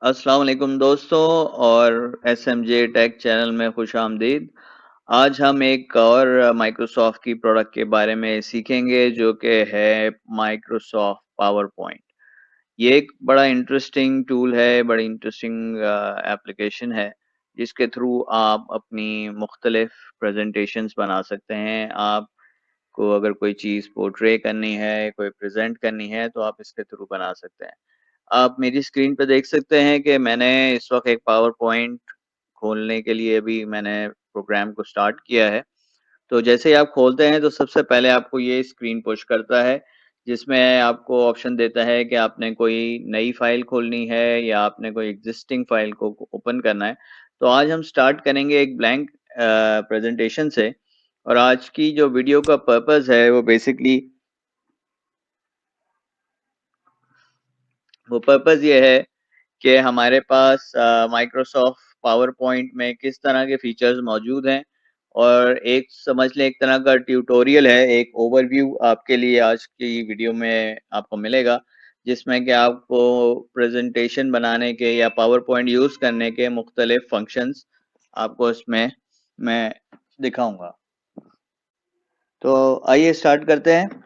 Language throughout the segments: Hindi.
अस्सलाम वालेकुम दोस्तों और SMJ टेक चैनल में खुश आमदीद। आज हम एक और माइक्रोसॉफ्ट की प्रोडक्ट के बारे में सीखेंगे जो कि है माइक्रोसॉफ्ट पावर पॉइंट। ये एक बड़ा इंटरेस्टिंग टूल है, बड़ी इंटरेस्टिंग एप्लीकेशन है जिसके थ्रू आप अपनी मुख्तलिफ प्रेजेंटेशंस बना सकते हैं। आपको अगर कोई चीज़ पोर्ट्रे करनी है, कोई प्रेजेंट करनी है तो आप इसके थ्रू बना सकते हैं। आप मेरी स्क्रीन पे देख सकते हैं कि मैंने इस वक्त एक पावर पॉइंट खोलने के लिए अभी मैंने प्रोग्राम को स्टार्ट किया है। तो जैसे ही आप खोलते हैं तो सबसे पहले आपको ये स्क्रीन पुश करता है जिसमें आपको ऑप्शन देता है कि आपने कोई नई फाइल खोलनी है या आपने कोई एग्जिस्टिंग फाइल को ओपन करना है। तो आज हम स्टार्ट करेंगे एक ब्लैंक प्रेजेंटेशन से। और आज की जो वीडियो का पर्पस है वो पर्पस ये है कि हमारे पास माइक्रोसॉफ्ट पावर पॉइंट में किस तरह के फीचर्स मौजूद हैं और एक समझ लें एक तरह का ट्यूटोरियल है, एक ओवरव्यू आपके लिए आज की वीडियो में आपको मिलेगा जिसमें कि आपको प्रेजेंटेशन बनाने के या पावर पॉइंट यूज़ करने के मुख्तलिफ फंक्शंस आपको इसमें मैं दिखाऊंगा। तो आइए स्टार्ट करते हैं।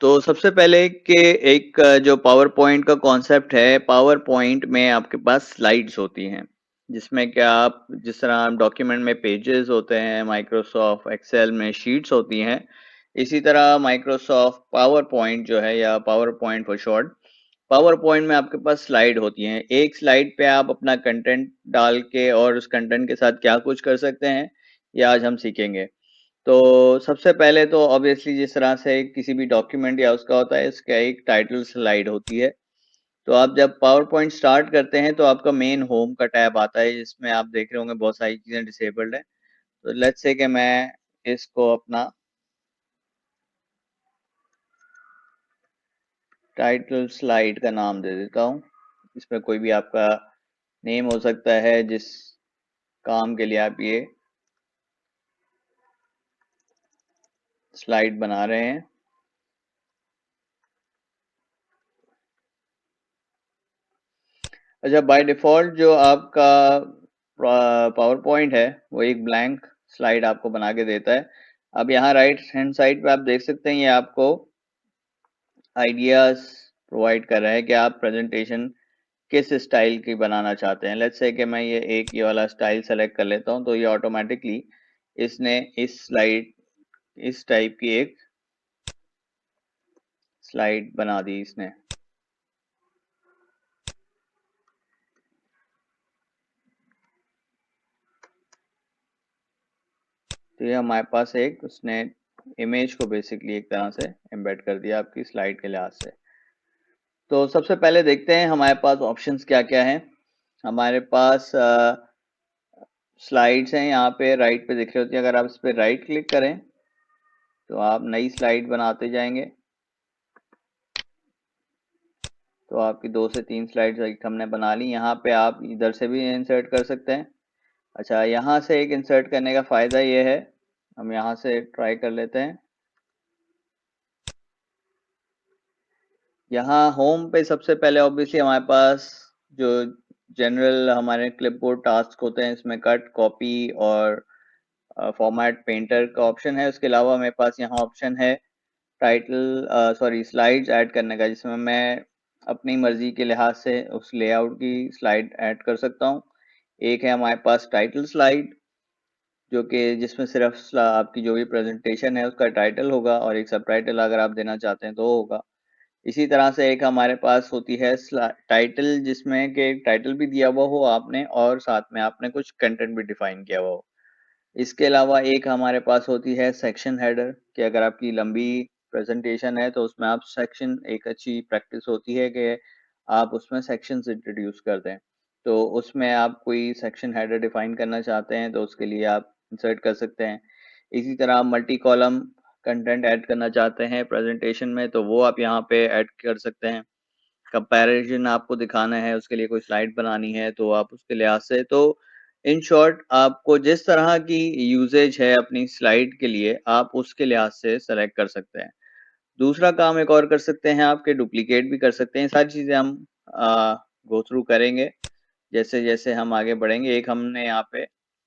तो सबसे पहले कि एक जो पावर पॉइंट का कॉन्सेप्ट है, पावर पॉइंट में आपके पास स्लाइड्स होती हैं जिसमें कि आप जिस तरह डॉक्यूमेंट में पेजेस होते हैं, माइक्रोसॉफ्ट एक्सेल में शीट्स होती हैं, इसी तरह माइक्रोसॉफ्ट पावर पॉइंट जो है या power point for short, power point में आपके पास स्लाइड होती हैं। एक स्लाइड पे आप अपना कंटेंट डाल के और उस कंटेंट के साथ क्या कुछ कर सकते हैं, ये आज हम सीखेंगे। तो सबसे पहले तो ऑब्वियसली जिस तरह से किसी भी डॉक्यूमेंट या उसका होता है, इसका एक टाइटल स्लाइड होती है। तो आप जब पावर पॉइंट स्टार्ट करते हैं तो आपका मेन होम का टैब आता है जिसमें आप देख रहे होंगे बहुत सारी चीज़ें डिसेबल्ड है। तो लेट्स से कि मैं इसको अपना टाइटल स्लाइड का नाम दे देता हूँ। इसमें कोई भी आपका नेम हो सकता है जिस काम के लिए आप ये स्लाइड बना रहे हैं। अच्छा, बाय डिफ़ॉल्ट जो आपका पावर पॉइंट है वो एक ब्लैंक स्लाइड आपको बना के देता है। अब यहाँ राइट हैंड साइड पे आप देख सकते हैं ये आपको आइडियाज़ प्रोवाइड कर रहा है कि आप प्रेजेंटेशन किस स्टाइल की बनाना चाहते हैं। लेट्स से कि मैं ये वाला स्टाइल सेलेक्ट कर लेता हूँ तो ये ऑटोमेटिकली इसने इस टाइप की एक स्लाइड बना दी इसने। तो ये हमारे पास एक उसने इमेज को बेसिकली एक तरह से एम्बेड कर दिया आपकी स्लाइड के लिहाज से। तो सबसे पहले देखते हैं हमारे पास ऑप्शंस क्या क्या हैं। हमारे पास स्लाइड्स हैं, यहाँ पे राइट पे दिख रही होती है। अगर आप इस पर राइट क्लिक करें तो आप नई स्लाइड बनाते जाएंगे। तो आपकी 2 से 3 स्लाइड्स हमने बना ली। यहाँ पे आप इधर से भी इंसर्ट कर सकते हैं। अच्छा, यहाँ से एक इंसर्ट करने का फ़ायदा ये है, हम यहाँ से ट्राई कर लेते हैं। यहाँ होम पे सबसे पहले ऑब्वियसली हमारे पास जो जनरल हमारे क्लिपबोर्ड टास्क होते हैं इसमें कट, कॉपी और फॉर्मेट पेंटर का ऑप्शन है। उसके अलावा मेरे पास यहाँ ऑप्शन है स्लाइड्स ऐड करने का, जिसमें मैं अपनी मर्जी के लिहाज से उस लेआउट की स्लाइड ऐड कर सकता हूँ। एक है हमारे पास टाइटल स्लाइड जो कि जिसमें सिर्फ आपकी जो भी प्रेजेंटेशन है उसका टाइटल होगा और एक सब टाइटल अगर आप देना चाहते हैं तो होगा। इसी तरह से एक हमारे पास होती है टाइटल जिसमें कि टाइटल भी दिया हुआ हो आपने और साथ में आपने कुछ कंटेंट भी डिफाइन किया हुआ हो। इसके अलावा एक हमारे पास होती है सेक्शन हेडर कि अगर आपकी लंबी प्रेजेंटेशन है तो उसमें आप सेक्शन, एक अच्छी प्रैक्टिस होती है कि आप उसमें सेक्शंस इंट्रोड्यूस कर दें। तो उसमें आप कोई सेक्शन हेडर डिफाइन करना चाहते हैं तो उसके लिए आप इंसर्ट कर सकते हैं। इसी तरह आप मल्टी कॉलम कंटेंट ऐड करना चाहते हैं प्रेजेंटेशन में तो वो आप यहाँ पे ऐड कर सकते हैं। कंपैरिजन आपको दिखाना है, उसके लिए कोई स्लाइड बनानी है तो आप उसके लिहाज से, तो इन शॉर्ट आपको जिस तरह की यूजेज है अपनी स्लाइड के लिए आप उसके लिहाज से सेलेक्ट कर सकते हैं। दूसरा काम एक और कर सकते हैं, आपके डुप्लीकेट भी कर सकते हैं। सारी चीज़ें हम गो थ्रू करेंगे जैसे जैसे हम आगे बढ़ेंगे। एक हमने यहाँ पे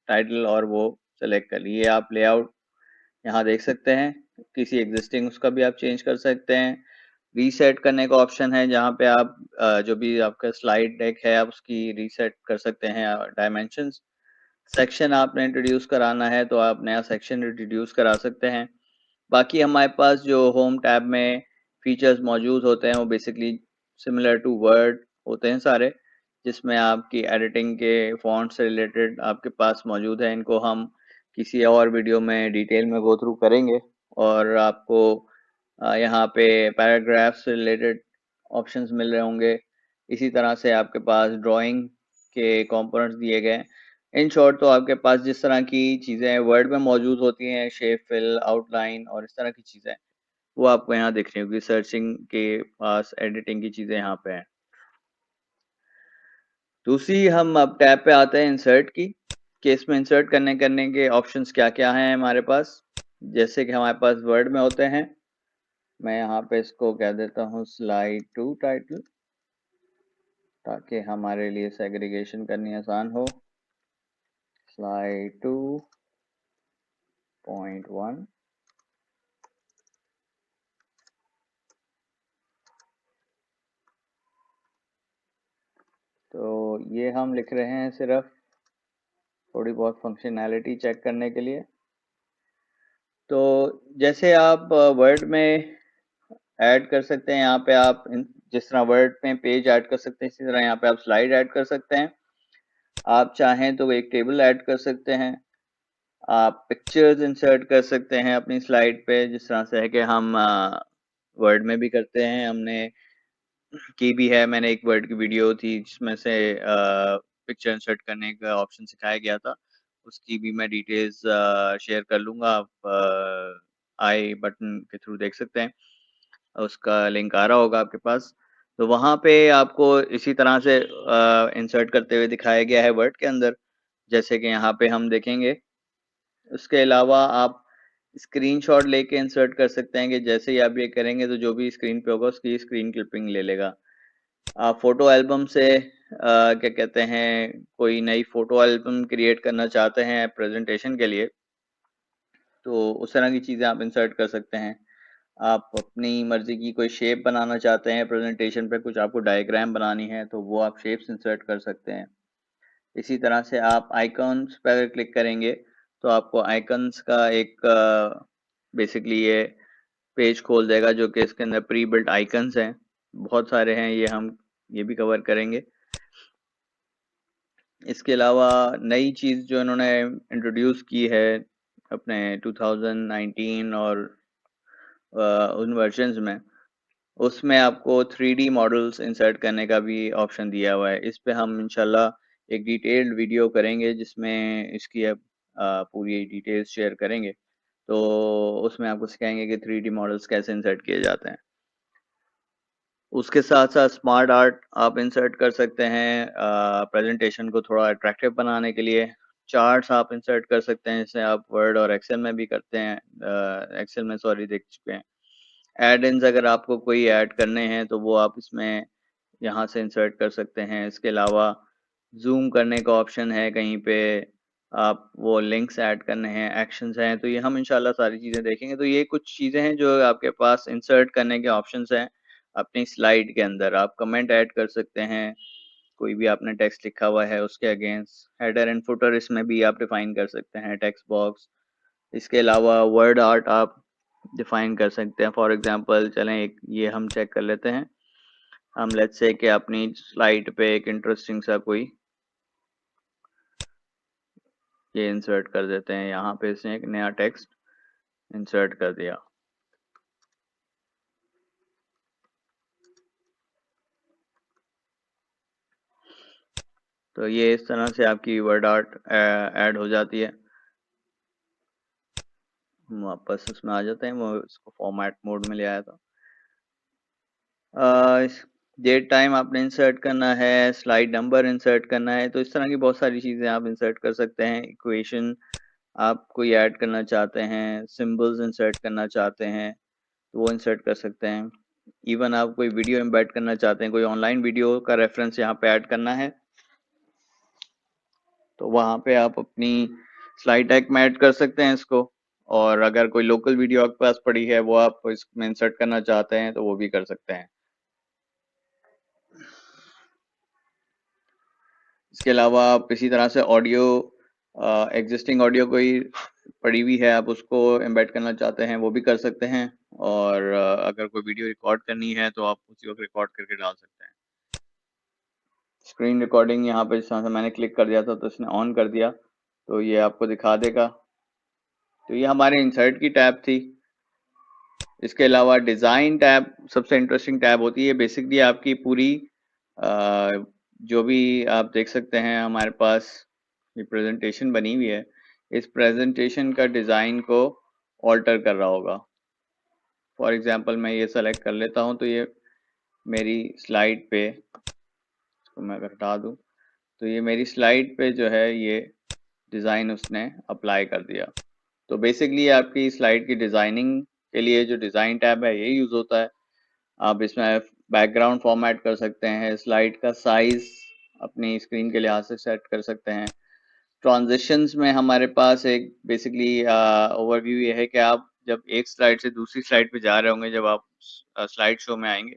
टाइटल और वो सेलेक्ट कर लिए। आप लेआउट यहाँ देख सकते हैं, किसी एग्जिस्टिंग उसका भी आप चेंज कर सकते हैं। रीसेट करने का ऑप्शन है जहाँ पे आप जो भी आपका स्लाइड डेक है आप उसकी रीसेट कर सकते हैं डायमेंशंस। सेक्शन आपने इंट्रोड्यूस कराना है तो आप नया सेक्शन इंट्रोड्यूस करा सकते हैं। बाकी हमारे पास जो होम टैब में फीचर्स मौजूद होते हैं वो बेसिकली सिमिलर टू वर्ड होते हैं सारे, जिसमें आपकी एडिटिंग के फॉन्ट से रिलेटेड आपके पास मौजूद है। इनको हम किसी और वीडियो में डिटेल में गो थ्रू करेंगे। और आपको यहाँ पे पैराग्राफ से रिलेटेड ऑप्शंस मिल रहे होंगे। इसी तरह से आपके पास ड्राइंग के कंपोनेंट्स दिए गए हैं। इन शॉर्ट तो आपके पास जिस तरह की चीज़ें वर्ड में मौजूद होती हैं, शेप फिल, आउटलाइन और इस तरह की चीज़ें, वो आपको यहाँ दिख रही होगी। सर्चिंग के पास एडिटिंग की चीज़ें यहाँ पे हैं। दूसरी हम अब टैब पे आते हैं इंसर्ट की, कि इसमें इंसर्ट करने के ऑप्शंस क्या क्या हैं हमारे पास। जैसे कि हमारे पास वर्ड में होते हैं, मैं यहाँ पे इसको कह देता हूँ स्लाइड टू टाइटल, ताकि हमारे लिए सेग्रीगेशन करनी आसान हो। स्लाइड 2.1 तो ये हम लिख रहे हैं सिर्फ थोड़ी बहुत फंक्शनैलिटी चेक करने के लिए। तो जैसे आप वर्ड में ऐड कर सकते हैं, यहाँ पे आप जिस तरह वर्ड में पेज ऐड कर सकते हैं इसी तरह यहाँ पे आप स्लाइड ऐड कर सकते हैं। आप चाहें तो एक टेबल ऐड कर सकते हैं। आप पिक्चर्स इंसर्ट कर सकते हैं अपनी स्लाइड पे, जिस तरह से है कि हम वर्ड में भी करते हैं। हमने की भी है, मैंने एक वर्ड की वीडियो थी जिसमें से पिक्चर इंसर्ट करने का ऑप्शन सिखाया गया था, उसकी भी मैं डिटेल्स शेयर कर लूँगा। आप आई बटन के थ्रू देख सकते हैं, उसका लिंक आ रहा होगा आपके पास। तो वहाँ पे आपको इसी तरह से इंसर्ट करते हुए दिखाया गया है वर्ड के अंदर, जैसे कि यहाँ पे हम देखेंगे। उसके अलावा आप स्क्रीनशॉट लेके इंसर्ट कर सकते हैं, कि जैसे ही आप ये करेंगे तो जो भी स्क्रीन पे होगा उसकी स्क्रीन क्लिपिंग ले लेगा। आप फोटो एल्बम से क्या कहते हैं, कोई नई फोटो एल्बम क्रिएट करना चाहते हैं प्रेजेंटेशन के लिए, तो उस तरह की चीज़ें आप इंसर्ट कर सकते हैं। आप अपनी मर्जी की कोई शेप बनाना चाहते हैं प्रेजेंटेशन पे, कुछ आपको डायग्राम बनानी है तो वो आप शेप्स इंसर्ट कर सकते हैं। इसी तरह से आप आइकॉन्स पर अगर क्लिक करेंगे तो आपको आइकॉन्स का एक बेसिकली ये पेज खोल देगा, जो कि इसके अंदर प्री बिल्ट आइकन्स हैं, बहुत सारे हैं, ये हम ये भी कवर करेंगे। इसके अलावा नई चीज़ जो इन्होंने इंट्रोड्यूस की है अपने 2019 और उन वर्जन्स में, उसमें आपको 3D मॉडल्स इंसर्ट करने का भी ऑप्शन दिया हुआ है। इस पे हम इंशाल्लाह एक डिटेल्ड वीडियो करेंगे जिसमें इसकी अब पूरी डिटेल्स शेयर करेंगे। तो उसमें आपको सिखाएंगे कि 3D मॉडल्स कैसे इंसर्ट किए जाते हैं। उसके साथ साथ स्मार्ट आर्ट आप इंसर्ट कर सकते हैं प्रेजेंटेशन को थोड़ा अट्रैक्टिव बनाने के लिए। चार्ट्स आप इंसर्ट कर सकते हैं, जैसे आप वर्ड और एक्सेल में भी करते हैं, एक्सेल में सॉरी देख चुके हैं। एड इन्स अगर आपको कोई ऐड करने हैं तो वो आप इसमें यहाँ से इंसर्ट कर सकते हैं। इसके अलावा जूम करने का ऑप्शन है कहीं पे, आप वो लिंक्स ऐड करने हैं, एक्शंस हैं, तो ये हम इंशाल्लाह सारी चीज़ें देखेंगे। तो ये कुछ चीज़ें हैं जो आपके पास इंसर्ट करने के ऑप्शंस हैं अपनी स्लाइड के अंदर। आप कमेंट ऐड कर सकते हैं, कोई भी आपने टेक्स्ट लिखा हुआ है उसके अगेंस्ट। हेडर एंड फुटर इसमें भी आप डिफाइन कर सकते हैं, टेक्स्ट बॉक्स। इसके अलावा वर्ड आर्ट आप डिफाइन कर सकते हैं। फॉर एग्जांपल चलें एक ये हम चेक कर लेते हैं। हम लेट्स से कि अपनी स्लाइड पे एक इंटरेस्टिंग सा कोई ये इंसर्ट कर देते हैं, यहाँ पे इसने एक नया टेक्स्ट इंसर्ट कर दिया। तो ये इस तरह से आपकी वर्ड आर्ट ऐड हो जाती है। हम वापस उसमें आ जाते हैं, वो इसको फॉर्मेट मोड में ले आया था। डेट टाइम आपने इंसर्ट करना है, स्लाइड नंबर इंसर्ट करना है, तो इस तरह की बहुत सारी चीज़ें आप इंसर्ट कर सकते हैं। इक्वेशन आप कोई ऐड करना चाहते हैं, सिंबल्स इंसर्ट करना चाहते हैं तो वो इंसर्ट कर सकते हैं। इवन आप कोई वीडियो एम्बेड करना चाहते हैं, कोई ऑनलाइन वीडियो का रेफरेंस यहाँ पे ऐड करना है, तो वहाँ पे आप अपनी स्लाइड डेक में ऐड कर सकते हैं इसको। और अगर कोई लोकल वीडियो आपके पास पड़ी है वो आप इसमें इंसर्ट करना चाहते हैं तो वो भी कर सकते हैं। इसके अलावा आप इसी तरह से ऑडियो, एग्जिस्टिंग ऑडियो कोई पड़ी हुई है आप उसको एम्बेड करना चाहते हैं वो भी कर सकते हैं। और अगर कोई वीडियो रिकॉर्ड करनी है तो आप उसी वक्त रिकॉर्ड करके डाल सकते हैं। स्क्रीन रिकॉर्डिंग यहाँ पे जिस तरह से मैंने क्लिक कर दिया था तो इसने ऑन कर दिया, तो ये आपको दिखा देगा। तो ये हमारे इंसर्ट की टैब थी। इसके अलावा डिज़ाइन टैब सबसे इंटरेस्टिंग टैब होती है। बेसिकली आपकी पूरी जो भी आप देख सकते हैं हमारे पास ये प्रेजेंटेशन बनी हुई है, इस प्रेजेंटेशन का डिज़ाइन को ऑल्टर कर रहा होगा। फॉर एग्जांपल मैं ये सेलेक्ट कर लेता हूँ, तो ये मेरी स्लाइड पे, इसको मैं अगर हटा दूँ तो ये मेरी स्लाइड पे जो है ये डिज़ाइन उसने अप्लाई कर दिया। तो बेसिकली आपकी स्लाइड की डिज़ाइनिंग के लिए जो डिज़ाइन टैब है ये यूज़ होता है। आप इसमें बैकग्राउंड फॉर्मेट कर सकते हैं, स्लाइड का साइज अपनी स्क्रीन के लिहाज से सेट कर सकते हैं। ट्रांजिशंस में हमारे पास एक बेसिकली ओवरव्यू ये है कि आप जब एक स्लाइड से दूसरी स्लाइड पे जा रहे होंगे, जब आप स्लाइड शो में आएंगे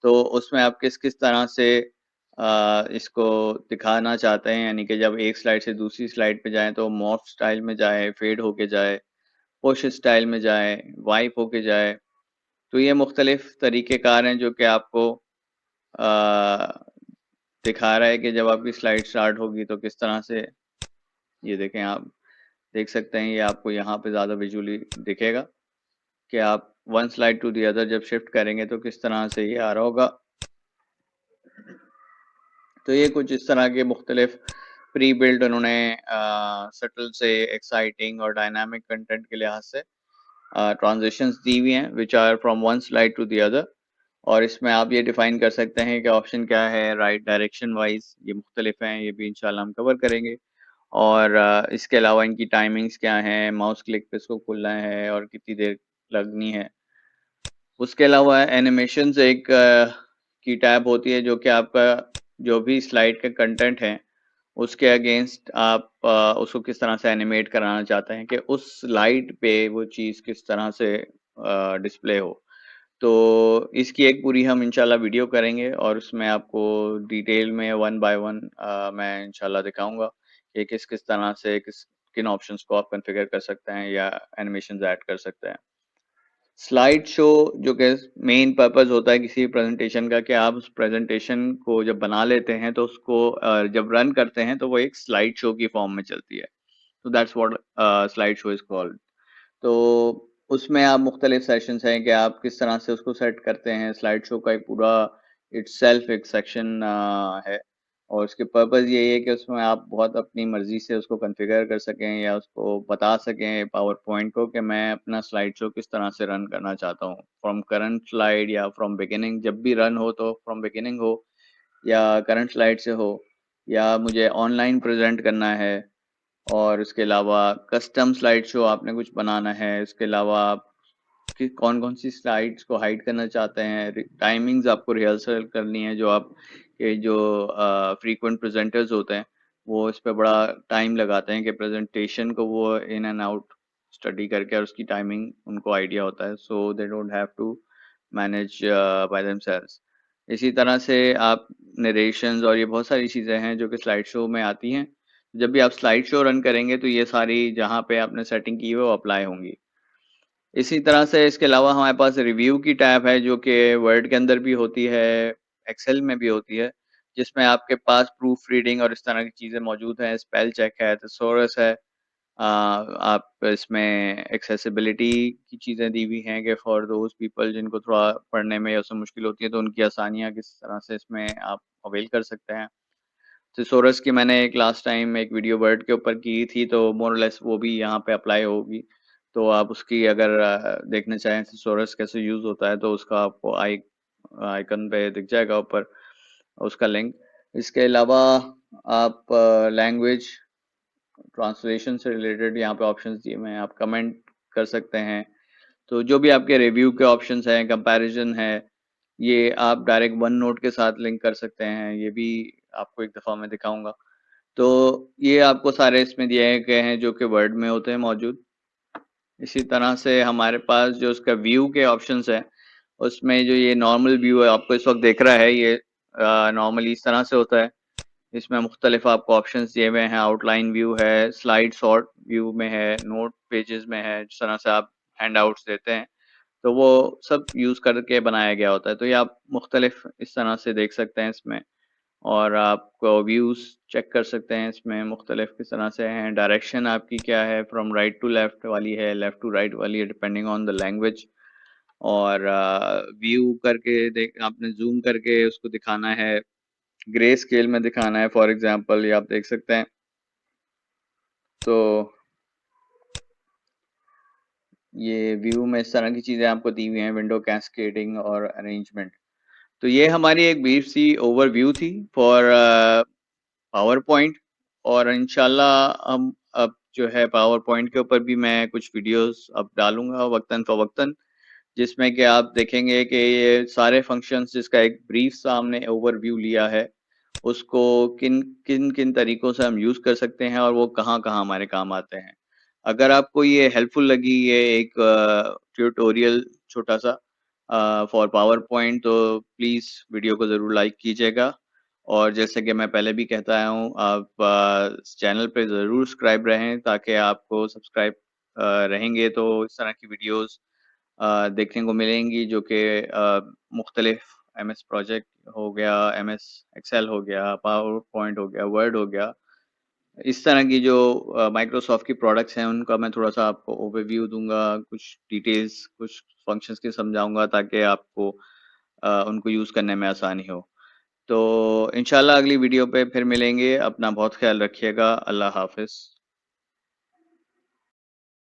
तो उसमें आप किस किस तरह से इसको दिखाना चाहते हैं, यानी कि जब एक स्लाइड से दूसरी स्लाइड पे जाएं तो मॉर्फ स्टाइल में जाए, फेड होके जाए, पुश स्टाइल में जाए, वाइप होके जाए। तो ये मुख्तलिफ तरीक़ेकार हैं जो कि आपको दिखा रहा है कि जब आपकी स्लाइड स्टार्ट होगी तो किस तरह से, ये देखें आप देख सकते हैं, ये आपको यहाँ पे ज़्यादा विजुअली दिखेगा कि आप one slide to the other जब शिफ्ट करेंगे तो किस तरह से ये आ रहा होगा। तो ये कुछ इस तरह के मुख्तलिफ प्री बिल्ड उन्होंने सटल से एक्साइटिंग और डायनामिक कंटेंट के लिहाज से ट्रांजिशंस दी हुई हैं which are from one slide to the other. और इसमें आप ये डिफाइन कर सकते हैं कि ऑप्शन क्या है राइट डायरेक्शन वाइज, ये मुख्तलिफ हैं, ये भी इंशाल्लाह हम कवर करेंगे। और इसके अलावा इनकी टाइमिंग्स क्या हैं, माउस क्लिक पे इसको खुलना है और कितनी देर लगनी है। उसके अलावा एनिमेशंस एक की टैब होती है जो कि आपका जो भी स्लाइड का कंटेंट है उसके अगेंस्ट आप उसको किस तरह से एनिमेट कराना चाहते हैं कि उस स्लाइड पे वो चीज़ किस तरह से डिस्प्ले हो। तो इसकी एक पूरी हम इंशाल्लाह वीडियो करेंगे और उसमें आपको डिटेल में वन बाय वन मैं इंशाल्लाह दिखाऊंगा कि किस किस तरह से किन ऑप्शंस को आप कॉन्फ़िगर कर सकते हैं या एनिमेशंस ऐड कर सकते हैं। स्लाइड शो जो कि मेन पर्पस होता है किसी प्रेजेंटेशन का कि आप उस प्रेजेंटेशन को जब बना लेते हैं तो उसको जब रन करते हैं तो वो एक स्लाइड शो की फॉर्म में चलती है। तो that's what slide show is called. तो उसमें आप मुख्तलिफ सेशंस हैं कि आप किस तरह से उसको सेट करते हैं। स्लाइड शो का एक पूरा इट्सेल्फ एक सेक्शन है और उसके पर्पस यही है कि उसमें आप बहुत अपनी मर्जी से उसको कॉन्फ़िगर कर सकें या उसको बता सकें पावर पॉइंट को कि मैं अपना स्लाइड शो किस तरह से रन करना चाहता हूँ, फ्रॉम करंट स्लाइड या फ्रॉम बिगिनिंग। जब भी रन हो तो फ्रॉम बिगिनिंग हो या करंट स्लाइड से हो, या मुझे ऑनलाइन प्रेजेंट करना है। और उसके अलावा कस्टम स्लाइड शो आपने कुछ बनाना है। इसके अलावा आप कि कौन कौन सी स्लाइड्स को हाइड करना चाहते हैं, टाइमिंग्स आपको रिहर्सल करनी है। जो आप ये जो फ्रीक्वेंट प्रेजेंटर्स होते हैं वो इस पे बड़ा टाइम लगाते हैं कि प्रेजेंटेशन को वो इन एंड आउट स्टडी करके और उसकी टाइमिंग उनको आइडिया होता है, so they don't have to manage by themselves. इसी तरह से आप नरेशंस और ये बहुत सारी चीज़ें हैं जो कि स्लाइड शो में आती हैं। जब भी आप स्लाइड शो रन करेंगे तो ये सारी जहाँ पे आपने सेटिंग की है वो अप्लाई होंगी। इसी तरह से इसके अलावा हमारे पास रिव्यू की टैब है जो कि वर्ड के अंदर भी होती है, एक्सेल में भी होती है, जिसमें आपके पास प्रूफ रीडिंग और इस तरह की चीज़ें मौजूद हैं। स्पेल चेक है, थिसॉरस है। आप इसमें एक्सेसिबिलिटी की चीज़ें दी हुई हैं कि फॉर दोज पीपल जिनको थोड़ा पढ़ने में या उसमें मुश्किल होती है तो उनकी आसानियाँ किस तरह से इसमें आप अवेल कर सकते हैं। थिसॉरस की मैंने एक लास्ट टाइम एक वीडियो वर्ड के ऊपर की थी तो मोर और लेस वो भी यहाँ पे अप्लाई होगी। तो आप उसकी अगर देखना चाहें थिसॉरस कैसे यूज़ होता है तो उसका आपको आइकन पे दिख जाएगा ऊपर उसका लिंक। इसके अलावा आप लैंग्वेज ट्रांसलेशन से रिलेटेड यहाँ पे ऑप्शंस दिए हुए हैं, आप कमेंट कर सकते हैं। तो जो भी आपके रिव्यू के ऑप्शंस हैं, कंपैरिजन है, ये आप डायरेक्ट वन नोट के साथ लिंक कर सकते हैं, ये भी आपको एक दफ़ा मैं दिखाऊँगा। तो ये आपको सारे इसमें दिए गए हैं जो कि वर्ड में होते हैं मौजूद। इसी तरह से हमारे पास जो उसका व्यू के ऑप्शंस हैं, उसमें जो ये नॉर्मल व्यू है आपको इस वक़्त दिख रहा है, ये नॉर्मली इस तरह से होता है। इसमें मुख्तलिफ आपको ऑप्शंस दिए हुए हैं, आउटलाइन व्यू है, स्लाइड सॉर्ट व्यू में है, नोट पेजेस में है, जिस तरह से आप हैंडआउट्स देते हैं, तो वो सब यूज़ करके बनाया गया होता है। तो ये आप मुख्तलिफ इस तरह से देख सकते हैं इसमें, और आपको व्यूज़ चेक कर सकते हैं इसमें मुख्तलिफ किस तरह से हैं। डायरेक्शन आपकी क्या है, फ्रॉम राइट टू लेफ्ट वाली है, लेफ्ट टू राइट वाली है, डिपेंडिंग ऑन द लैंग्वेज। और व्यू करके देख आपने ज़ूम करके उसको दिखाना है, ग्रे स्केल में दिखाना है फॉर एग्जांपल, ये आप देख सकते हैं। तो ये व्यू में इस तरह की चीज़ें आपको दी हुई हैं, विंडो कैस्केडिंग और अरेंजमेंट। तो ये हमारी एक ब्रीफ सी ओवरव्यू थी फॉर पावर पॉइंट। और इंशाल्लाह हम अब जो है पावर पॉइंट के ऊपर भी मैं कुछ वीडियोस अब डालूंगा वक्तन फ़वक्तन, जिसमें कि आप देखेंगे कि ये सारे फंक्शंस जिसका एक ब्रीफ सा हमने ओवरव्यू लिया है, उसको किन किन किन तरीकों से हम यूज़ कर सकते हैं और वो कहाँ कहाँ हमारे काम आते हैं। अगर आपको ये हेल्पफुल लगी, ये एक ट्यूटोरियल छोटा सा फॉर पावर पॉइंट, तो प्लीज़ वीडियो को ज़रूर लाइक कीजिएगा। और जैसे कि मैं पहले भी कहता आया हूँ, आप इस चैनल पे ज़रूर सब्सक्राइब रहें, ताकि आपको सब्सक्राइब रहेंगे तो इस तरह की वीडियोस देखने को मिलेंगी, जो कि मुख्तलिफ एमएस प्रोजेक्ट हो गया, एमएस एक्सेल हो गया, पावर पॉइंट हो गया, वर्ड हो गया, इस तरह की जो माइक्रोसॉफ्ट की प्रोडक्ट्स हैं उनका मैं थोड़ा सा आपको ओवरव्यू दूंगा, कुछ डिटेल्स, कुछ फंक्शंस की समझाऊंगा, ताकि आपको उनको यूज़ करने में आसानी हो। तो इंशाल्लाह अगली वीडियो पे फिर मिलेंगे। अपना बहुत ख्याल रखिएगा। अल्लाह हाफ़िज़।